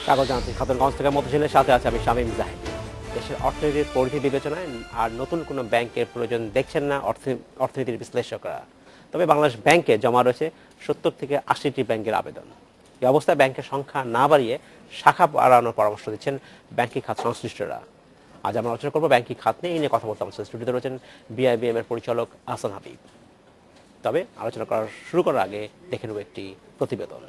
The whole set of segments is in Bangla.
কাগজ জানাচ্ছি খাতুনগঞ্জ থেকে মতিঝিলের সাথে আছে আমি শামীম জাহিদ। দেশের অর্থনীতির পরিধি বিবেচনায় আর নতুন কোনো ব্যাংকের প্রয়োজন দেখছেন না অর্থনীতির বিশ্লেষকরা। তবে বাংলাদেশ ব্যাংকে জমা রয়েছে 70 থেকে 80টি ব্যাংকের আবেদন। এই অবস্থায় ব্যাংকের সংখ্যা না বাড়িয়ে শাখা বাড়ানোর পরামর্শ দিচ্ছেন ব্যাংকিং খাত সংশ্লিষ্টরা। আজ আমরা আলোচনা করবো ব্যাংকিং খাত নিয়ে, এই নিয়ে কথা বলতে আমাদের স্টুডিওতে রয়েছেন বিআইবিএম এর পরিচালক আহসান হাবিব। তবে আলোচনা শুরু করার আগে দেখে নেব একটি প্রতিবেদন।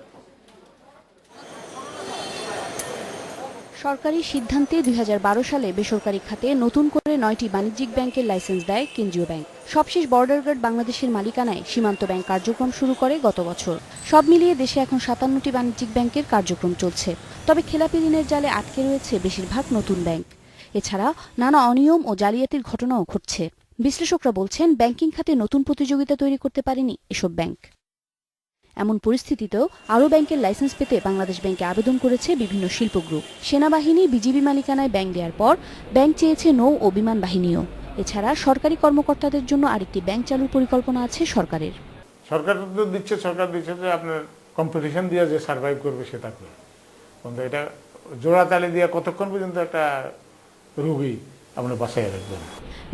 সরকারি সিদ্ধান্তে 2012 সালে বেসরকারি খাতে নতুন করে 9টি বাণিজ্যিক ব্যাংকের লাইসেন্স দেয় কেন্দ্রীয় ব্যাংক। সবশেষ বর্ডার গার্ড বাংলাদেশের মালিকানায় সীমান্ত ব্যাংক কার্যক্রম শুরু করে গত বছর। সব মিলিয়ে দেশে এখন 57টি বাণিজ্যিক ব্যাংকের কার্যক্রম চলছে। তবে খেলাপি ঋণের জালে আটকে রয়েছে বেশিরভাগ নতুন ব্যাংক। এছাড়া নানা অনিয়ম ও জালিয়াতির ঘটনাও ঘটছে। বিশ্লেষকরা বলছেন ব্যাংকিং খাতে নতুন প্রতিযোগিতা তৈরি করতে পারেনি এসব ব্যাংক। এমন পরিস্থিতিতেও আরও ব্যাংকের লাইসেন্স পেতে বাংলাদেশ ব্যাংকে আবেদন করেছে বিভিন্ন শিল্প গ্রুপ। সেনাবাহিনী বিজিবি মালিকানায় ব্যাংক দেওয়ার পর ব্যাংক চেয়েছে নৌ ও বিমান বাহিনীও। এছাড়া সরকারি কর্মকর্তাদের জন্য আরেকটি ব্যাংক চালুর পরিকল্পনা আছে সরকারের। সরকার তো দিচ্ছে, সরকার দিচ্ছে যে আপনার কম্পিটিশন দিয়ে যে সার্ভাইভ করবে সেটা করে, কিন্তু এটা জোড়া তালে দিয়ে কতক্ষণ পর্যন্ত একটা রোগী আপনার বাসায় রাখবেন।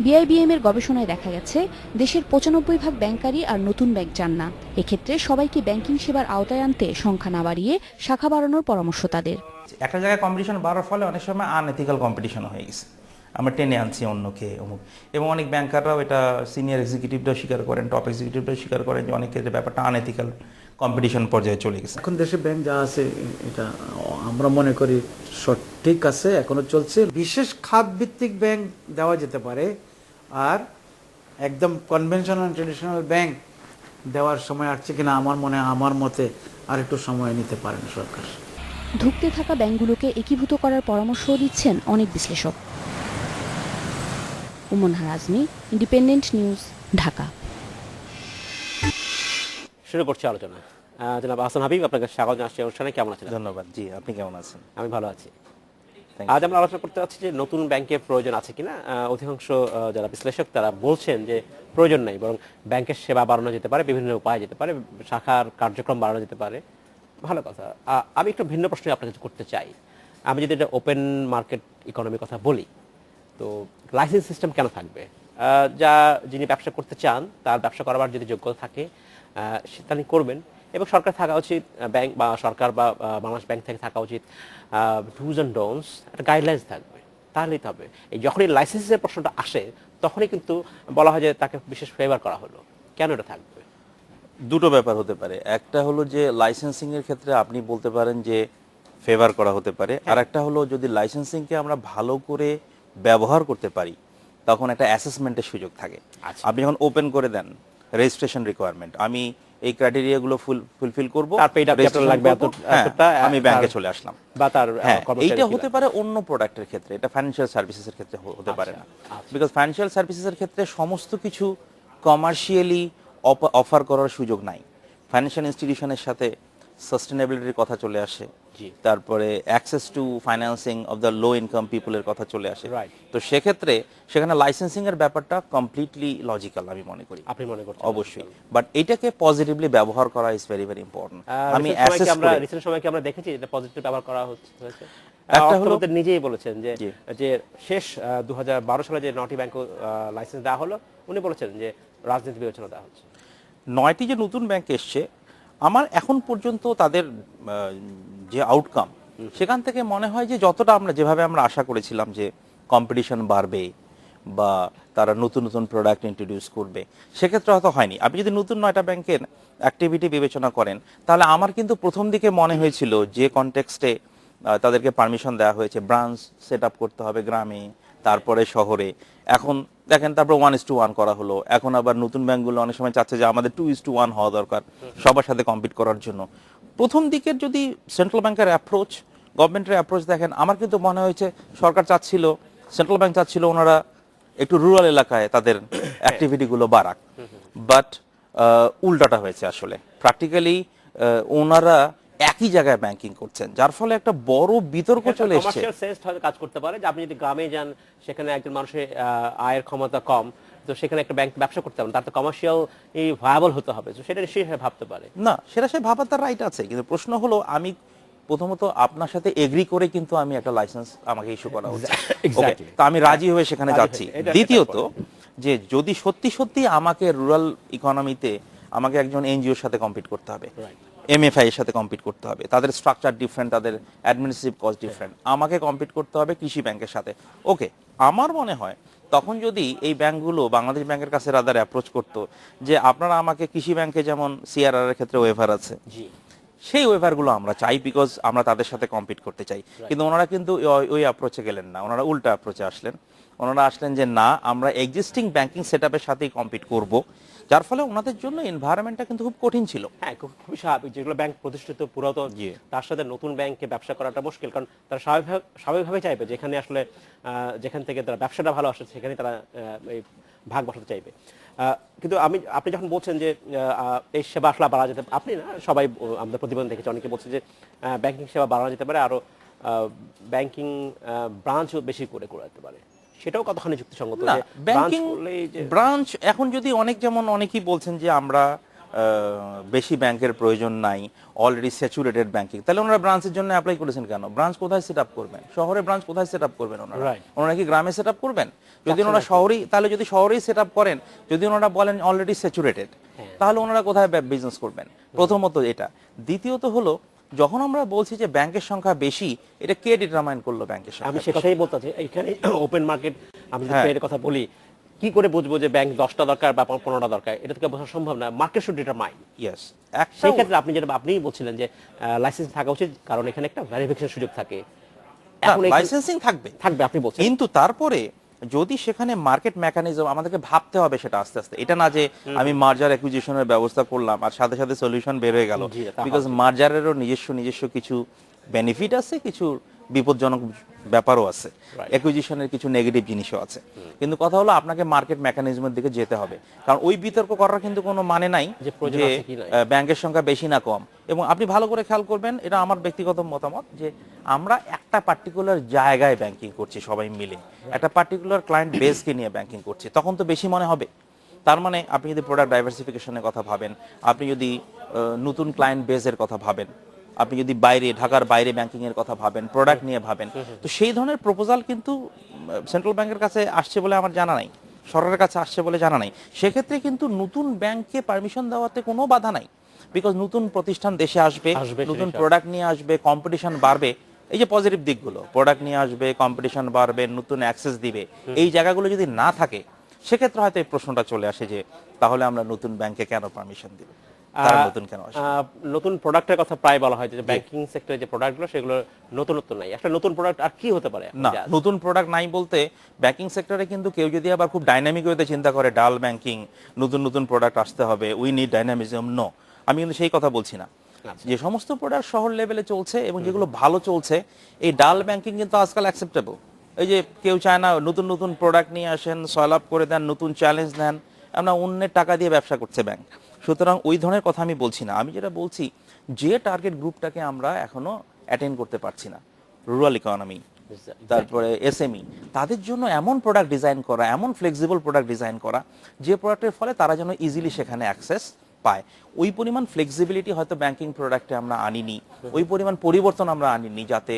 বিআইবিএম এর গবেষণায় দেখা গেছে দেশের 95% ব্যাংকারই আর নতুন ব্যাংক চান না। এক্ষেত্রে সবাইকে ব্যাংকিং সেবার আওতায় আনতে সংখ্যা না বাড়িয়ে শাখা বাড়ানোর পরামর্শ তাদের। একটা জায়গায় কম্পিটিশন বাড়ার ফলে অনেক সময় আনএথিক্যাল কম্পিটিশন হয়ে গেছে, আমরা টেনে আনছি অন্যকে অমুক, এবং অনেক ব্যাংকাররাও এটা সিনিয়র এক্সিকিউটিভরাও স্বীকার করেন, টপ এক্সিকিউটিভরাও স্বীকার করেন যে অনেকের ব্যাপারটা আনএথিক্যাল কম্পিটিশন পর্যায়ে চলে গেছে। এখন দেশে ব্যাংক যা আছে এটা আমরা মনে করি সঠিক আছে, এখনো চলছে। বিশেষ খাত ভিত্তিক ব্যাংক দেওয়া যেতে পারে, আর একদম কনভেনশনাল ট্রেডিশনাল ব্যাংক দেওয়ার সময় আসছে কিনা আমার মতে আর একটু সময় নিতে পারেন সরকার। ধুঁকতে থাকা ব্যাংকগুলোকে একীভূত করার পরামর্শও দিচ্ছেন অনেক বিশ্লেষক। উমনহার আজমি, ইন্ডিপেন্ডেন্ট নিউজ, ঢাকা। শুরু করছি আলোচনা। জনাব আহসান হাবিব, আপনাকে স্বাগত জানাচ্ছি অনুষ্ঠানে। কেমন আছেন? ধন্যবাদ। জি, আপনি কেমন আছেন? আমি ভালো আছি। আজ আমরা আলোচনা করতে যাচ্ছি যে নতুন ব্যাংকের প্রয়োজন আছে কিনা। অধিকাংশ যারা বিশ্লেষক তারা বলছেন যে প্রয়োজন নাই, বরং ব্যাংকের সেবা বাড়ানো যেতে পারে, বিভিন্ন উপায় যেতে পারে, শাখার কার্যক্রম বাড়ানো যেতে পারে। ভালো কথা। আমি একটু ভিন্ন প্রশ্ন আপনার কাছে করতে চাই। আমি যদি এটা ওপেন মার্কেট ইকোনমির কথা বলি, তো লাইসেন্স সিস্টেম কেন থাকবে? যিনি ব্যবসা করতে চান তার ব্যবসা করার যদি যোগ্যতা থাকে তিনি করবেন, এবং সরকার থাকা উচিত, ব্যাংক বা সরকার বা বাংলাদেশ ব্যাংক থেকে থাকা উচিত ডুজ অ্যান্ড ডোন্টস, একটা গাইডলাইন্স থাকবে, তাহলেই তো হবে। যখনই লাইসেন্সের প্রশ্নটা আসে তখনই কিন্তু বলা হয় যে তাকে বিশেষ ফেভার করা হলো। কেন এটা থাকবে? দুটো ব্যাপার হতে পারে। একটা হলো যে লাইসেন্সিং এর ক্ষেত্রে আপনি বলতে পারেন যে ফেভার করা হতে পারে, আর একটা হলো যদি লাইসেন্সিংকে আমরা ভালো করে ব্যবহার করতে পারি তখন একটা অ্যাসেসমেন্টের সুযোগ থাকে। আপনি যখন ওপেন করে দেন রেজিস্ট্রেশন রিকোয়ারমেন্ট, আমি এই ক্রাইটেরিয়াগুলো ফুলফিল করব, আমি ব্যাংকে চলে আসলাম, বা তার এইটা হতে পারে অন্য প্রোডাক্টের ক্ষেত্রে, এটা ফাইন্যান্সিয়াল সার্ভিসেসের ক্ষেত্রে হতে পারে না। বিকজ ফাইন্যান্সিয়াল সার্ভিসেসের ক্ষেত্রে সমস্ত কিছু কমার্শিয়ালি অফার করার সুযোগ নাই। ফাইন্যান্সিয়াল ইনস্টিটিউশনের সাথে সাস্টেনেবিলিটির কথা চলে আসে, তারপরে access to financing of the low income পিপলের কথা চলে আসে। তো সেক্ষেত্রে সেখানে লাইসেন্সিং এর ব্যাপারটা কমপ্লিটলি লজিক্যাল আমি মনে করি। আপনি মনে করছেন? অবশ্যই, বাট এটাকে পজিটিভলি ব্যবহার করা ইজ ভেরি ভেরি ইম্পর্টেন্ট। আমি রিসেন্ট সময় আমরা দেখেছি এটা পজিটিভ ব্যবহার করা হয়েছে। একটা হলো নিজেই বলেছেন যে শেষ 2012 সালে যে 9টি ব্যাংক লাইসেন্স দেওয়া হলো, উনি বলেছেন যে রাজনীতি বিবেচনা দেওয়া হচ্ছে। 9টি যে নতুন ব্যাংক এসছে, আমার এখন পর্যন্ত তাদের যে আউটকাম, সেখান থেকে মনে হয় যে যতটা যেভাবে আমরা আশা করেছিলাম যে কম্পিটিশন বাড়বে বা তারা নতুন নতুন প্রোডাক্ট ইন্ট্রোডিউস করবে, সেক্ষেত্রে হয়তো হয়নি। আপনি যদি নতুন 9টা ব্যাংকের অ্যাক্টিভিটি বিবেচনা করেন, তাহলে আমার কিন্তু প্রথম দিকে মনে হয়েছিল যে কনটেক্সটে তাদেরকে পারমিশন দেওয়া হয়েছে ব্রাঞ্চ সেট আপ করতে হবে গ্রামে, তারপরে শহরে। এখন দেখেন তারপর 1:1 করা হলো। এখন আবার নতুন ব্যাংকগুলো অনেক সময় চাচ্ছে যে আমাদের 2:1 হওয়া দরকার সবার সাথে কম্পিট করার জন্য। প্রথম দিকের যদি সেন্ট্রাল ব্যাংকের অ্যাপ্রোচ, গভর্নমেন্টের অ্যাপ্রোচ দেখেন, আমার কিন্তু মনে হয়েছে সরকার চাচ্ছিল, সেন্ট্রাল ব্যাংক চাচ্ছিল ওনারা একটু রুরাল এলাকায় তাদের অ্যাক্টিভিটিগুলো বাড়াক, বাট উল্টাটা হয়েছে। আসলে প্র্যাকটিক্যালি ওনারা একই জায়গায় ব্যাংকিং করছেন, যার ফলে একটা বড় বিতর্ক চলে এসেছে। কমার্শিয়াল সেন্স হয়তো কাজ করতে পারে যে আপনি যদি গ্রামে যান, সেখানে একজন মানুষের আয়ের ক্ষমতা কম, তো সেখানে একটা ব্যাংক ব্যবসা করতে পারেন, তার তো কমার্শিয়াল ভায়াবল হতে হবে, তো সেটা নিশ্চয়ই ভাবতে পারে। না, সেটা সে ভাবার তার রাইট আছে, কিন্তু প্রশ্ন হলো আমি প্রথমত আপনার সাথে এগ্রি করে কিন্তু আমি একটা লাইসেন্স আমাকে ইস্যু করা হচ্ছে, Exactly. তো আমি রাজি হয়ে সেখানে রাজি যাচ্ছি। হয়ে, এটা দ্বিতীয়ত, যে যদি সত্যি সত্যি আমাকে রুরাল ইকোনমিতে আমাকে একজন এনজিওর সাথে কম্পিট করতে হবে, Right. এমএফআই এর সাথে কম্পিট করতে হবে, তাদের স্ট্রাকচার ডিফারেন্ট, তাদের অ্যাডমিনিস্ট্রেটিভ কস্ট ডিফারেন্ট, আমাকে কম্পিট করতে হবে কৃষি ব্যাংকের সাথে, ওকে, আমার মনে হয় তখন যদি এই ব্যাংকগুলো বাংলাদেশ ব্যাংকের কাছে রাদার অ্যাপ্রোচ করতো যে আপনারা আমাকে কৃষি ব্যাংকে যেমন সিআরআর এর ক্ষেত্রে ওয়েভার আছে, জি, সেই ওয়েভারগুলো আমরা চাই, বিকজ আমরা তাদের সাথে কম্পিট করতে চাই। কিন্তু ওনারা কিন্তু ওই অ্যাপ্রোচে গেলেন না, ওনারা উল্টা অ্যাপ্রোচে আসলেন। ওনারা আসলেন যে না, আমরা এক্সিস্টিং ব্যাংকিং সেটআপের সাথেই কম্পিট করব, যার ফলে ওনাদের জন্য এনভায়রনমেন্টটা কিন্তু খুব কঠিন ছিল। হ্যাঁ, খুবই স্বাভাবিক, যেগুলো ব্যাংক প্রতিষ্ঠিত পুরাতন, জি। তার সাথে নতুন ব্যাংকে ব্যবসা করাটা মুশকিল, কারণ তারা স্বাভাবিকভাবে চাইবে যেখানে আসলে যেখান থেকে তারা ব্যবসাটা ভালো আসে সেখানে তারা এই ভাগ বসাতে চাইবে। কিন্তু আপনি যখন বলছেন যে এই সেবা আসলে বাড়া যেতে, আপনি না, সবাই আমাদের প্রতিবেদন দেখেছি, অনেকে বলছে যে ব্যাংকিং সেবা বাড়ানো যেতে পারে, আরো ব্যাংকিং ব্রাঞ্চও বেশি করে যেতে পারে, সেটাও কতখানি যুক্তিসঙ্গত? না, যে ব্যাংকিং branch করলেই যে- ব্রাঞ্চ এখন যদি যেমন অনেকেই বলছেন যে আমরা বেশি ব্যাংকের প্রয়োজন নাই, অলরেডি স্যাচুরেটেড ব্যাংকিং, তাহলে ওনারা ব্রাঞ্চের জন্য অ্যাপ্লাই করেছেন কেন? ব্রাঞ্চ কোথায় সেট আপ করবেন? শহরে ব্রাঞ্চ কোথায় সেট আপ করবেন ওনারা? Right. ওনারা কি গ্রামে সেট আপ করবেন? যদি ওনারা শহরেই, তাহলে যদি শহরেই সেট আপ করেন, যদি ওনারা বলেন অলরেডি স্যাচুরেটেড, তাহলে ওনারা কোথায় বিজনেস করবেন? প্রথমত এটা। দ্বিতীয়ত হলো, যখন আমরা বলছি যে ব্যাংকের সংখ্যা বেশি, এটা কে ডিটারমাইন করলো ব্যাংকের আমি সংখ্যা সে বেশি? কথাই বলতে চাই, এখানে ওপেন মার্কেট, আমি যদি হ্যাঁ। ট্রেডের কথা বলি, কি করে বুঝবো যে ব্যাংক 10টা দরকার বা 15টা দরকার? এটা থেকে বোঝা সম্ভব না, মার্কেট শুড ডিটারমাইন। ইয়েস, সেই ক্ষেত্রে আপনিই বলছিলেন যে লাইসেন্স থাকা উচিত, কারণ এখানে একটা ভেরিফিকেশন সুযোগ থাকে। এখন লাইসেন্সিং থাকবে, থাকবে, আপনি বলছেন। কিন্তু তারপরে যদি সেখানে মার্কেট মেকানিজম আমাদেরকে ভাবতে হবে সেটা আস্তে আস্তে, এটা না যে আমি মার্জার অ্যাকুইজিশনের ব্যবস্থা করলাম আর সাথে সাথে সলিউশন বের হয়ে গেল, জি, তা বিকজ মার্জারেরও নিজস্ব কিছু বেনিফিট আছে, কিছু বিপজ্জনক ব্যাপারও আছে, Right. অ্যাকুইজিশনের কিছু নেগেটিভ জিনিসও আছে। কিন্তু কথা হলো আপনাকে মার্কেট মেকানিজমের দিকে যেতে হবে, কারণ ওই বিতর্ক করার কিন্তু কোনো মানে নাই যে প্রয়োজন যে আছে কি নাই। ব্যাংকের সংখ্যা বেশি না কম। এবং আপনি ভালো করে খেয়াল করবেন, এটা আমার ব্যক্তিগত মতামত, যে আমরা একটা পার্টিকুলার জায়গায় ব্যাংকিং করছি সবাই মিলে, একটা পার্টিকুলার ক্লায়েন্ট বেসকে নিয়ে ব্যাংকিং করছি, তখন তো বেশি মনে হবে। তার মানে আপনি যদি প্রোডাক্ট ডাইভার্সিফিকেশনের কথা ভাবেন, আপনি যদি নতুন ক্লায়েন্ট বেসের কথা ভাবেন, আপনি যদি ঢাকার বাইরে ব্যাংকিং এর কথা ভাবেন, প্রোডাক্ট নিয়ে ভাবেন, তো সেই ধরনের প্রপোজাল কিন্তু সেন্ট্রাল ব্যাংকের কাছে আসছে বলে আমার জানা নাই, সরকারের কাছে আসছে বলে জানা নাই। সেক্ষেত্রে কিন্তু নতুন ব্যাংককে পারমিশন দেওয়াতে কোনো বাধা নাই, বিকজ নতুন প্রতিষ্ঠান দেশে আসবে, নতুন সেটাই। প্রোডাক্ট নিয়ে আসবে, কম্পিটিশন বাড়বে। এই যে পজিটিভ দিকগুলো, প্রোডাক্ট নিয়ে আসবে, কম্পিটিশন বাড়বে, নতুন অ্যাক্সেস দিবে, এই জায়গাগুলো যদি না থাকে, সেক্ষেত্রে হয়তো এই প্রশ্নটা চলে আসে যে তাহলে আমরা নতুন ব্যাংকে কেন পারমিশন দিব, তারা নতুন কেন আসবে? নতুন প্রোডাক্টের কথা প্রায় বলা হয় যে ব্যাংকিং সেক্টরে যে প্রোডাক্টগুলো সেগুলো নতুনত্ব নাই। একটা নতুন প্রোডাক্ট আর কি হতে পারে? না, নতুন প্রোডাক্ট নাই বলতে ব্যাংকিং সেক্টরে কিন্তু কেউ যদি আবার খুব ডাইনামিক ওয়েতে চিন্তা করে ডাল ব্যাংকিং, নতুন প্রোডাক্ট আসতে হবে, উই নিড ডাইনামিজম, নো, আমি কিন্তু সেই কথা বলছি না। যে সমস্ত প্রোডাক্ট শহর লেভেলে চলছে এবং যেগুলো ভালো চলছে, এই ডাল ব্যাংকিং কিন্তু আজকাল অ্যাকসেপ্টেবল। এই যে কেউ চায় না নতুন প্রোডাক্ট নিয়ে আসেন, সয়েল আপ করে দেন, নতুন চ্যালেঞ্জ নেন, আমরা অন্যের টাকা দিয়ে ব্যবসা করছে ব্যাংক। সুতরাং ওই ধরনের কথা আমি বলছি না। আমি যেটা বলছি, যে টার্গেট গ্রুপটাকে আমরা এখনো অ্যাটেন্ড করতে পারছি না, রুরাল ইকোনমি, তারপরে এসএমই, তাদের জন্য এমন প্রোডাক্ট ডিজাইন করা, এমন ফ্লেক্সিবল প্রোডাক্ট ডিজাইন করা, যে প্রোডাক্টের ফলে তারা যেন ইজিলি সেখানে অ্যাক্সেস পায়। ওই পরিমাণ ফ্লেক্সিবিলিটি হয়তো ব্যাংকিং প্রোডাক্টে আমরা আনিনি, ওই পরিমাণ পরিবর্তন আমরা আনিনি, যাতে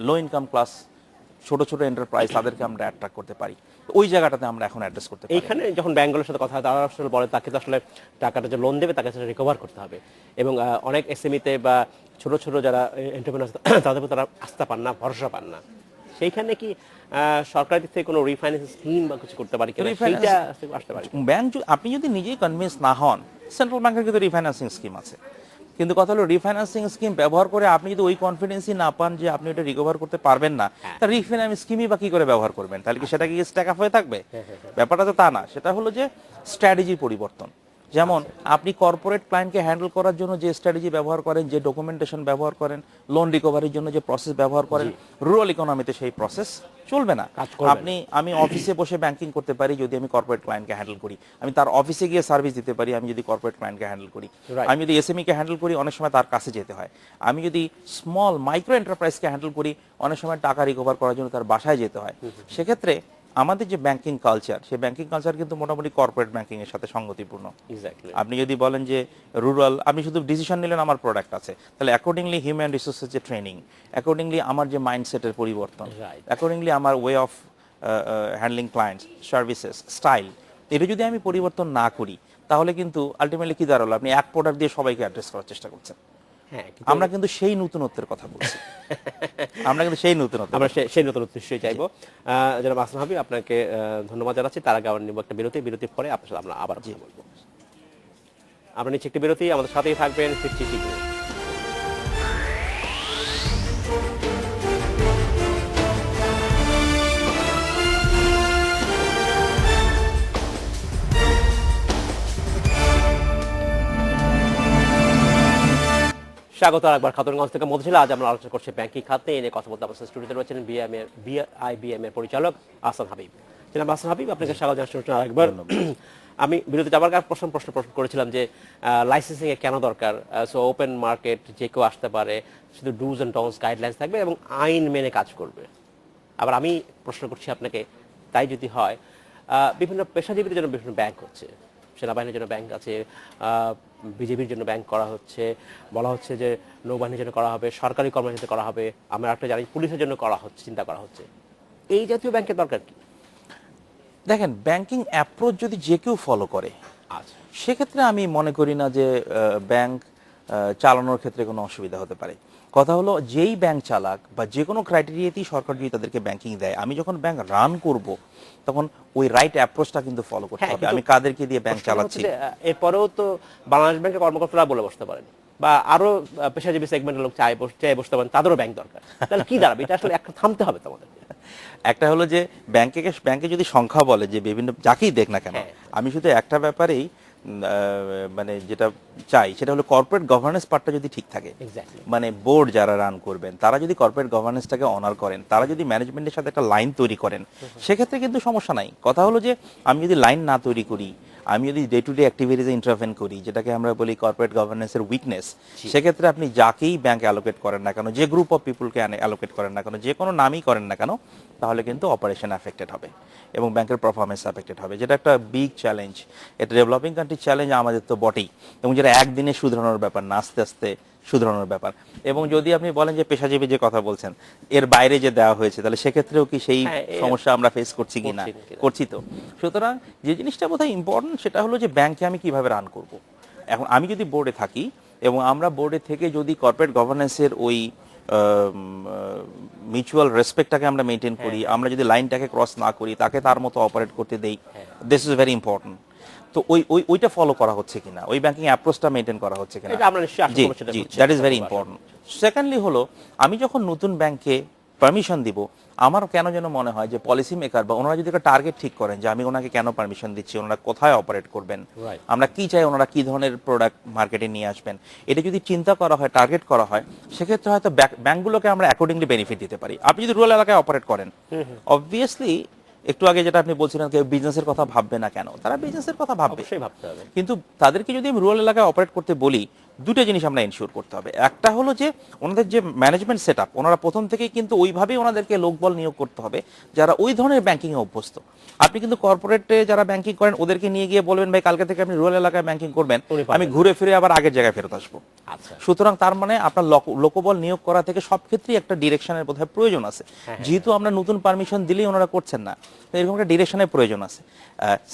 লো ইনকাম ক্লাস, ছোট এন্টারপ্রাইজ, তাদেরকে আমরা অ্যাট্রাক্ট করতে পারি। ওই জায়গাটাতে আমরা এখন অ্যাড্রেস করতে পারি। এইখানে যখন ব্যাংকগুলোর সাথে কথা হয়, তারা আসলে বলে তাকে তো আসলে টাকাটা যে লোন দেবে তাকে সেটা রিকভার করতে হবে, এবং অনেক এসএমইতে বা ছোট যারা এন্টারপ্রেনার তাদের উপর তারা আস্থা পান না, ভরসা পান না। সেইখানে কি সরকার দিক থেকে কোনো রিফাইন্যান্স স্কিম বা কিছু করতে পারে কিনা, সেইটা আসতে পারে? ব্যাংক, আপনি যদি নিজেই কনভিন্স না হন, সেন্ট্রাল ব্যাংকের কিন্তু রিফাইন্যান্সিং স্কিম আছে, কিন্তু কথা হলো রিফাইন্যান্সিং স্কিম ব্যবহার করে আপনি যদি ওই কনফিডেন্সই না পান যে আপনি এটা রিকভার করতে পারবেন না, তা রিফাইন্যান্স স্কিমই বা কি করে ব্যবহার করবেন? তাহলে কি সেটা কি স্ট্যাক আপ হয়ে থাকবে? ব্যাপারটা তো তা না, সেটা হলো যে স্ট্র্যাটেজি পরিবর্তন। যেমন আপনি কর্পোরেট ক্লায়েন্টকে হ্যান্ডেল করার জন্য যে স্ট্র্যাটেজি ব্যবহার করেন, যে ডকুমেন্টেশন ব্যবহার করেন, লোন রিকভারির জন্য যে প্রসেস ব্যবহার করেন, রুরাল ইকোনমিতে সেই প্রসেস চলবে না। কাজ করবে না। আমি অফিসে বসে ব্যাংকিং করতে পারি যদি আমি কর্পোরেট ক্লায়েন্টকে হ্যান্ডেল করি, আমি তার অফিসে গিয়ে সার্ভিস দিতে পারি আমি যদি কর্পোরেট ক্লায়েন্টকে হ্যান্ডেল করি, Right. আমি যদি এসএমই কে হ্যান্ডেল করি অনেক সময় তার কাছে যেতে হয়, আমি যদি স্মল মাইক্রো এন্টারপ্রাইজকে হ্যান্ডেল করি অনেক সময় টাকা রিকভার করার জন্য তার বাসায় যেতে হয়। সেক্ষেত্রে আমাদের যে ব্যাংকিং কালচার, সেই ব্যাংকিং কালচার কিন্তু মোটামুটি কর্পোরেট ব্যাংকিং এর সাথে সঙ্গতিপূর্ণ। এক্স্যাক্টলি। আপনি যদি বলেন যে রুরাল, আপনি শুধু ডিসিশন নিলেন আমার প্রোডাক্ট আছে, তাহলে অ্যাকর্ডিংলি হিউম্যান রিসোর্সের যে ট্রেনিং, অ্যাকর্ডিংলি আমার যে মাইন্ডসেটের পরিবর্তন, Right. অ্যাকর্ডিংলি আমার way of handling clients, services, style, এটা যদি আমি পরিবর্তন না করি তাহলে কিন্তু আলটিমেটলি কি দাঁড়ালো, আপনি এক প্রোডাক্ট দিয়ে সবাইকে অ্যাড্রেস করার চেষ্টা করছেন। হ্যাঁ, কিন্তু আমরা কিন্তু সেই নতুনত্বের কথা বলছি, আমরা কিন্তু সেই নতুনত্ব। আমরা সেই নতুন নিশ্চয়ই চাইবো। জনাব আহসান হাবিব, আপনাকে ধন্যবাদ জানাচ্ছি। তার আগে আমরা নিব একটা বিরতির পরে আপনার সাথে আমরা আবার কথা বলবো। আমরা নিচ্ছি একটি বিরতি, আমাদের সাথেই থাকবেন, ফিরছি শীঘ্রই। স্বাগত আরেকবার খাতুনগঞ্জ থেকে মধ্যে ছিল। আজ আমরা আলোচনা করছি ব্যাংকিং খাতে, এনে কথা বলতে আমাদের স্টুডিওতে রয়েছেন বিআইবিএম এর পরিচালক আহসান হাবিব। জনাব আহসান হাবিব, আপনাকে স্বাগত জানাচ্ছি আরেকবার। আমি বিরতি যাবার আগে প্রশ্ন করেছিলাম যে লাইসেন্সিং এ কেন দরকার? সো ওপেন মার্কেট, যে কেউ আসতে পারে, শুধু ডুজ এন্ড ডোন্টস গাইডলাইন্স থাকবে এবং আইন মেনে কাজ করবে। আবার আমি প্রশ্ন করছি আপনাকে, তাই যদি হয়, বিভিন্ন পেশাজীবীদের জন্য বিভিন্ন ব্যাংক হচ্ছে, সেনাবাহিনীর জন্য ব্যাংক আছে, বিজেপির জন্য ব্যাংক করা হচ্ছে, বলা হচ্ছে যে নৌবাহিনীর জন্য করা হবে, সরকারি কর্মচারীদের করা হবে, আমরা একটা জানি পুলিশের জন্য করা হচ্ছে, চিন্তা করা হচ্ছে। এই জাতীয় ব্যাংকের দরকার কি? দেখেন, ব্যাংকিং অ্যাপ্রোচ যদি যে কেউ ফলো করে, আচ্ছা, সেক্ষেত্রে আমি মনে করি না যে ব্যাংক চালানোর ক্ষেত্রে কোনো অসুবিধা হতে পারে। কথা হলো, যেই ব্যাংক চালাক বা যে কোনো ক্রাইটেরিয়াতেই সরকার যদি তাদেরকে ব্যাংকিং দেয়, আমি যখন ব্যাংক রান করব তখন ওই রাইট অ্যাপ্রোচটা কিন্তু ফলো করতে হ্যাঁ, হবে। কিন্তু আমি কাদেরকে দিয়ে ব্যাংক প্রশ্নটা চালাচ্ছি। হচ্ছে যে, এরপরেও তো বাংলাদেশ ব্যাংকের কর্মকর্তারা বলে বসতে পারেন, বা আরো পেশাজীবী সেগমেন্টের লোক চায় বসতে পারেন, তাদেরও ব্যাংক দরকার। তাহলে কি দাঁড়াবে? এটা আসলে একটা থামতে হবে তোমাদের। একটা হলো যে ব্যাংকে যদি সংখ্যা বলে যে বিভিন্ন যাকেই দেখ না কেন, হ্যাঁ। আমি শুধু একটা ব্যাপারেই মানে যেটা চাই সেটা হলো কর্পোরেট গভর্নেন্স পার্টটা যদি ঠিক থাকে। এক্স্যাক্টলি। মানে বোর্ড যারা রান করবেন তারা যদি কর্পোরেট গভর্নেন্সটাকে অনার করেন, তারা যদি ম্যানেজমেন্টের সাথে একটা লাইন তৈরি করেন, সেক্ষেত্রে কিন্তু সমস্যা নাই। কথা হলো যে আমি যদি লাইন না তৈরি করি, আমি যদি ডে টু ডে অ্যাক্টিভিটিসে ইন্টারভেন করি, যেটাকে আমরা বলি কর্পোরেট গভর্নেন্সের উইকনেস, সেক্ষেত্রে আপনি যাকেই ব্যাংকে অ্যালোকেট করেন না কেন, যে গ্রুপ অফ পিপুলকে অ্যালোকেট করেন না কেন, যে কোনো নামই করেন না কেন, তাহলে কিন্তু অপারেশন অ্যাফেক্টেড হবে এবং ব্যাংকের পারফরমেন্স অ্যাফেক্টেড হবে, যেটা একটা বিগ চ্যালেঞ্জ। এটা ডেভেলপিং কান্ট্রির চ্যালেঞ্জ, আমাদের তো বটেই, এবং যেটা একদিনে শুধরানোর ব্যাপার না, আস্তে আস্তে শুধরানোর ব্যাপার। এবং যদি আপনি বলেন যে পেশাজীবী যে কথা বলছেন, এর বাইরে যে দেওয়া হয়েছে, তাহলে সেক্ষেত্রেও কি সেই হ্যাঁ, সমস্যা আমরা ফেস করছি কিনা? করছি তো। সুতরাং যে জিনিসটা বোধহয় ইম্পর্টেন্ট সেটা হলো যে ব্যাংকে আমি কিভাবে রান করব। এখন আমি যদি বোর্ডে থাকি এবং আমরা বোর্ডে থেকে যদি কর্পোরেট গভর্নেন্সের ওই মিউচুয়াল রেসপেক্টটাকে আমরা মেনটেন করি, আমরা যদি লাইনটাকে ক্রস না করি, তাকে তার মতো অপারেট করতে দেই, দিস ইজ ভেরি ইম্পর্টেন্ট। তো ওইটা ফলো করা হচ্ছে কিনা, ওই ব্যাংকিং অ্যাপ্রোচটা মেনটেন করা হচ্ছে কিনা, এটা আমরা নিশ্চয়ই আশা করব সেটা হচ্ছে। That is very important. Secondly হলো, আমি যখন নতুন ব্যাংকে পারমিশন দিব, আমার কেন যেন মনে হয় যে পলিসি মেকার বা ওনারা যদি একটা টার্গেট ঠিক করেন যে আমি ওনাকে কেন পারমিশন দিচ্ছি, ওনারা কোথায় অপারেট করবেন, Right. আমরা কি চাই, ওনারা কি ধরনের প্রোডাক্ট মার্কেটে নিয়ে আসবেন, এটা যদি চিন্তা করা হয়, টার্গেট করা হয়, সেক্ষেত্রে হয়তো ব্যাংকগুলোকে আমরা অ্যাকর্ডিংলি বেনিফিট দিতে পারি। আপনি যদি রুরাল এলাকায় অপারেট করেন, অবভিয়াসলি একটু আগে যেটা আপনি বলছিলেন কেউ বিজনেসের কথা ভাববে না কেন, তারা বিজনেসের কথা ভাববে, অবশ্যই ভাবতে হবে। কিন্তু তাদেরকে যদি আমি রুরাল এলাকায় অপারেট করতে বলি, দুটো জিনিস আমরা এনশিওর করতে হবে। একটা হলো যে ওনাদের যে ম্যানেজমেন্ট সেট আপ, ওনারা প্রথম থেকেই কিন্তু ওইভাবেই ওনাদেরকে লোকবল নিয়োগ করতে হবে যারা ওই ধরনের ব্যাংকিংয়ে অভ্যস্ত। আপনি কিন্তু কর্পোরেটে যারা ব্যাংকিং করেন ওদেরকে নিয়ে গিয়ে বলবেন ভাই কালকে থেকে আপনি রুরাল এলাকায় ব্যাংকিং করবেন, উনি পারবেন আমি ঘুরে ফিরে আবার আগের জায়গায় ফেরত আসবো। আচ্ছা, সুতরাং তার মানে আপনার লোকবল নিয়োগ করা থেকে সব ক্ষেত্রেই একটা ডিরেকশনের বোধহয় প্রয়োজন আছে। যেহেতু আমরা নতুন পারমিশন দিলেই ওনারা করছেন না, তো এরকম একটা ডিরেকশনের প্রয়োজন আছে।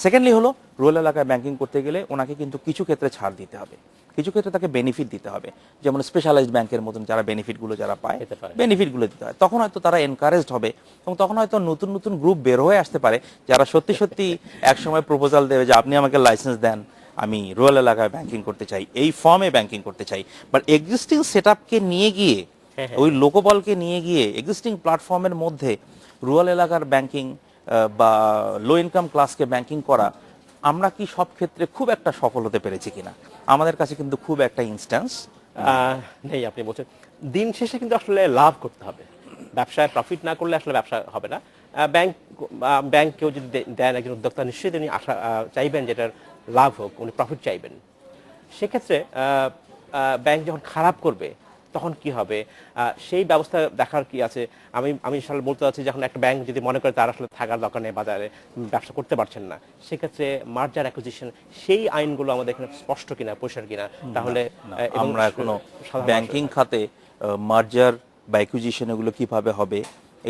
সেকেন্ডলি হলো, রুরাল এলাকায় ব্যাংকিং করতে গেলে ওনাকে কিন্তু কিছু ক্ষেত্রে ছাড় দিতে হবে, কিছু ক্ষেত্রে তাকে বেনিফিট দিতে হবে, যেমন স্পেশালাইজড ব্যাংকের মতন যারা বেনিফিটগুলো যারা পায়, পেতে পারে। বেনিফিটগুলো দিতে হয়। তখন হয়তো তারা এনকারেজড হবে এবং তখন হয়তো নতুন নতুন গ্রুপ বের হয়ে আসতে পারে যারা সত্যি সত্যি একসময় প্রপোজাল দেবে যে আপনি আমাকে লাইসেন্স দেন, আমি রুরাল এলাকায় ব্যাংকিং করতে চাই, এই ফর্মে ব্যাংকিং করতে চাই। বাট এক্সিস্টিং সেটআপকে নিয়ে গিয়ে, ওই লোকবলকে নিয়ে গিয়ে এক্সিস্টিং প্ল্যাটফর্মের মধ্যে রুরাল এলাকার ব্যাংকিং বা লো ইনকাম ক্লাসকে ব্যাংকিং করা আমরা কি সব ক্ষেত্রে খুব একটা সফল হতে পেরেছি কিনা, আমাদের কাছে কিন্তু খুব একটা ইনস্ট্যান্স নেই। আপনি বলছেন দিন শেষে কিন্তু আসলে লাভ করতে হবে, ব্যবসায় প্রফিট না করলে আসলে ব্যবসা হবে না। ব্যাংক কেউ যদি দেন একজন উদ্যোক্তা, নিশ্চয়ই তিনি চাইবেন যেটার লাভ হোক, উনি প্রফিট চাইবেন। সেক্ষেত্রে ব্যাংক যখন খারাপ করবে তখন কি হবে, সেই ব্যবস্থা দেখার কি আছে। আমি আসলে বলতে চাচ্ছি, যখন একটা ব্যাংক যদি মনে করে তার আসলে থাকার দরকার নেই, বাজারে ব্যবসা করতে পারছেন না, সেক্ষেত্রে মার্জার অ্যাকুইজিশন সেই আইনগুলো আমাদের এখানে স্পষ্ট কিনা, পরিষ্কার কিনা, তাহলে এবং আমরা এখনো সাধারণ ব্যাংকিং খাতে মার্জার বা অ্যাকুইজিশন এগুলো কিভাবে হবে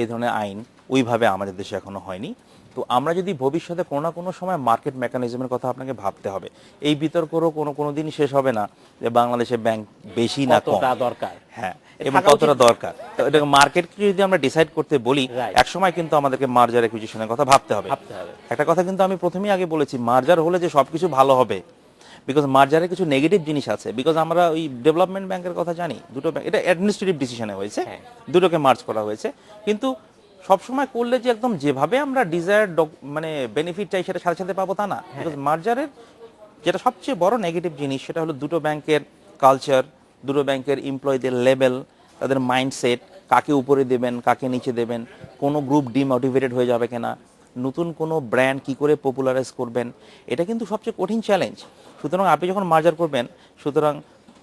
এই ধরনের আইন ওইভাবে আমাদের দেশে এখনো হয়নি। তো আমরা যদি ভবিষ্যতে কোনো না কোনো সময় মার্কেট মেকানিজমের কথা আপনাকে ভাবতে হবে। এই বিতর্করও কোনো দিন শেষ হবে না যে বাংলাদেশে ব্যাংক বেশি না কম কতটা দরকার, হ্যাঁ, এটা এবং থাকা কতটা উচিত। দরকার। তো এটাকে মার্কেটকে যদি আমরা ডিসাইড করতে বলি, Right. একসময় কিন্তু আমাদেরকে মার্জার অ্যাকুইজিশনের কথা ভাবতে হবে। একটা কথা কিন্তু আমি প্রথমেই আগে বলেছি, মার্জার হলে যে সবকিছু ভালো হবে, বিকজ মার্জারে কিছু নেগেটিভ জিনিস আছে। বিকজ আমরা ওই ডেভেলপমেন্ট ব্যাংকের কথা জানি, দুটো ব্যাংক, এটা অ্যাডমিনিস্ট্রেটিভ ডিসিশনে হয়েছে, হ্যাঁ। দুটোকে মার্জ করা হয়েছে। কিন্তু সবসময় করলে যে একদম যেভাবে আমরা ডিজায়ার মানে বেনিফিট চাই সেটা সাথে সাথে পাবো তা না। বিকজ মার্জারের যেটা সবচেয়ে বড় নেগেটিভ জিনিস সেটা হলো দুটো ব্যাংকের কালচার, দুটো ব্যাংকের এমপ্লয়ীদের লেভেল, তাদের মাইন্ডসেট, কাকে উপরে দেবেন কাকে নিচে দেবেন, কোনো গ্রুপ ডিমোটিভেটেড হয়ে যাবে কিনা, নতুন কোনো ব্র্যান্ড কি করে পপুলারাইজ করবেন, এটা কিন্তু সবচেয়ে কঠিন চ্যালেঞ্জ। সুতরাং আপনি যখন মার্জার করবেন, সুতরাং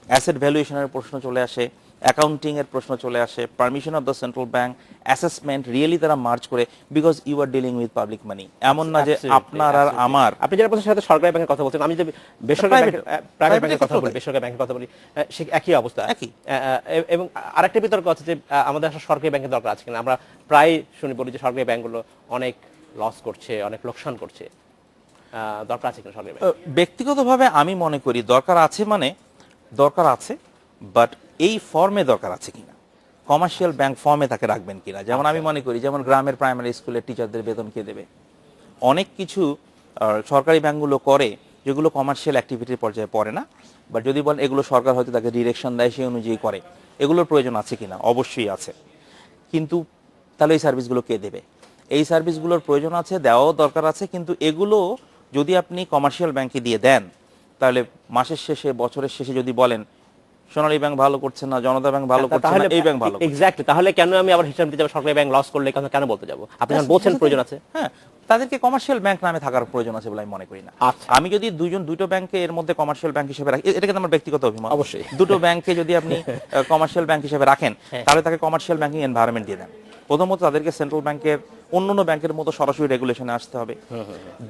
অ্যাসেট ভ্যালুয়েশনের প্রশ্ন চলে আসে, অ্যাকাউন্টিং এর প্রশ্ন চলে আসে, permission of the central bank, assessment, really তারা মার্জ করে, because you are dealing with public money. এমন না যে আপনার আর আমার। আপনি যারা বলছেন সাথে সরকারি ব্যাংকের কথা বলছেন, আমি যদি বেসরকারি প্রাইভেট ব্যাংকের কথা বলি, বেসরকারি ব্যাংকের কথা বলি, সে একই অবস্থা। একই। এবং আরেকটা বিতর্ক আছে যে আমাদের আসলে সরকারি ব্যাংকের দরকার আছে কিনা। আমরা প্রায় শুনি বলি যে সরকারি ব্যাংকগুলো অনেক লস করছে, অনেক লোকসান করছে, দরকার আছে কিনা সরকারি ব্যাংক? ব্যক্তিগতভাবে আমি মনে করি দরকার আছে, মানে দরকার আছে, বাট এই ফর্মে দরকার আছে কিনা, কমার্শিয়াল ব্যাংক ফর্মে তাকে রাখবেন কিনা। যেমন আমি মনে করি, যেমন গ্রামের প্রাইমারি স্কুলের টিচারদের বেতন কে দেবে, অনেক কিছু সরকারি ব্যাংকগুলো করে যেগুলো কমার্শিয়াল অ্যাক্টিভিটির পর্যায়ে পড়ে না। বাট যদি বলেন এগুলো সরকার হয়তো তাকে ডিরেকশন দেয়, সেই অনুযায়ী করে, এগুলোর প্রয়োজন আছে কিনা, অবশ্যই আছে। কিন্তু তাহলে এই সার্ভিসগুলো কে দেবে? এই সার্ভিসগুলোর প্রয়োজন আছে, দেওয়াও দরকার আছে, কিন্তু এগুলো যদি আপনি কমার্শিয়াল ব্যাংকে দিয়ে দেন, তাহলে মাসের শেষে, বছরের শেষে যদি বলেন সোনালী ব্যাংক ভালো করছে না, জনতা ব্যাংক ভালো করছে না, এই ব্যাংক ভালো করছে। এক্স্যাক্টলি, তাহলে কেন আমি আবার হিসাব দিতে যাব সরকারি ব্যাংক লস করলে কেন বলতে যাব? আপনি যখন বলছেন প্রয়োজন আছে, হ্যাঁ, তাদেরকে কমার্শিয়াল ব্যাংক নামে থাকার প্রয়োজন আছে বলে আমি মনে করি না। আচ্ছা। আমি যদি দুটো ব্যাংকে এর মধ্যে কমার্শিয়াল ব্যাংক হিসেবে রাখি, এটা কিন্তু আমার ব্যক্তিগত অভিমত, অবশ্যই। দুটো ব্যাংকে যদি আপনি কমার্শিয়াল ব্যাংক হিসেবে রাখেন, তাহলে তাকে কমার্শিয়াল ব্যাংকিং এনভায়রনমেন্ট দিয়ে দেন। প্রথমত তাদেরকে সেন্ট্রাল ব্যাংকের অন্যান্য ব্যাংকের মতো সরাসরি রেগুলেশনে আসতে হবে।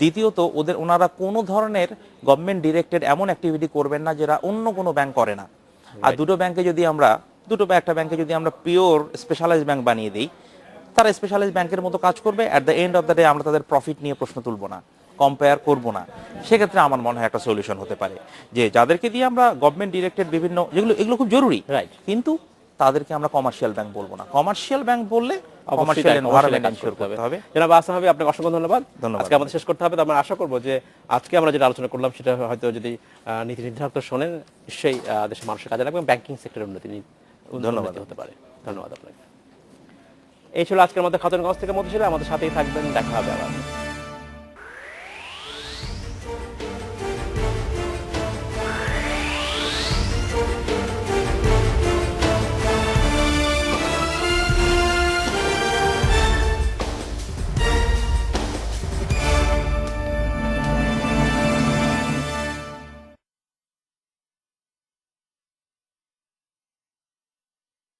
দ্বিতীয়ত ওনারা কোনো ধরনের গভর্নমেন্ট ডিরেক্টেড এমন অ্যাক্টিভিটি করবেন না যেটা অন্য কোনো ব্যাংক করে না। আর দুটো ব্যাংকে যদি আমরা একটা ব্যাংকে যদি আমরা পিওর স্পেশালাইজড ব্যাংক বানিয়ে দিই, তারা স্পেশালাইজড ব্যাংকের মতো কাজ করবে। At the end of the day আমরা তাদের প্রফিট নিয়ে প্রশ্ন তুলব না, কম্পেয়ার করব না। সেক্ষেত্রে আমার মনে হয় একটা সলিউশন হতে পারে যে যাদেরকে দিয়ে আমরা গভর্নমেন্ট ডিরেক্টেড বিভিন্ন, এগুলো খুব জরুরি, রাইট, কিন্তু তাদেরকে আমরা কমার্শিয়াল ব্যাংক বলবো না। কমার্শিয়াল ব্যাংক বললে কমার্শিয়াল এনভায়রনমেন্ট এনশিওর করতে হবে। জনাব আসলাম হাবিব, আপনাকে অসংখ্য ধন্যবাদ। আজকে আমাদের শেষ করতে হবে, তো আমরা আশা করব যে আজকে আমরা যেটা আলোচনা করলাম সেটা হয়তো যদি নীতি নির্ধারক শোনেন, নিশ্চয়ই দেশের মানুষের কাজে লাগবে, ব্যাংকিং সেক্টরের উন্নতি হতে পারে। ধন্যবাদ আপনাকে। এই ছিল আজকের মধ্যে খাতুনগঞ্জ থেকে মধু ছিল, আমাদের সাথেই থাকবেন, দেখা হবে আবার।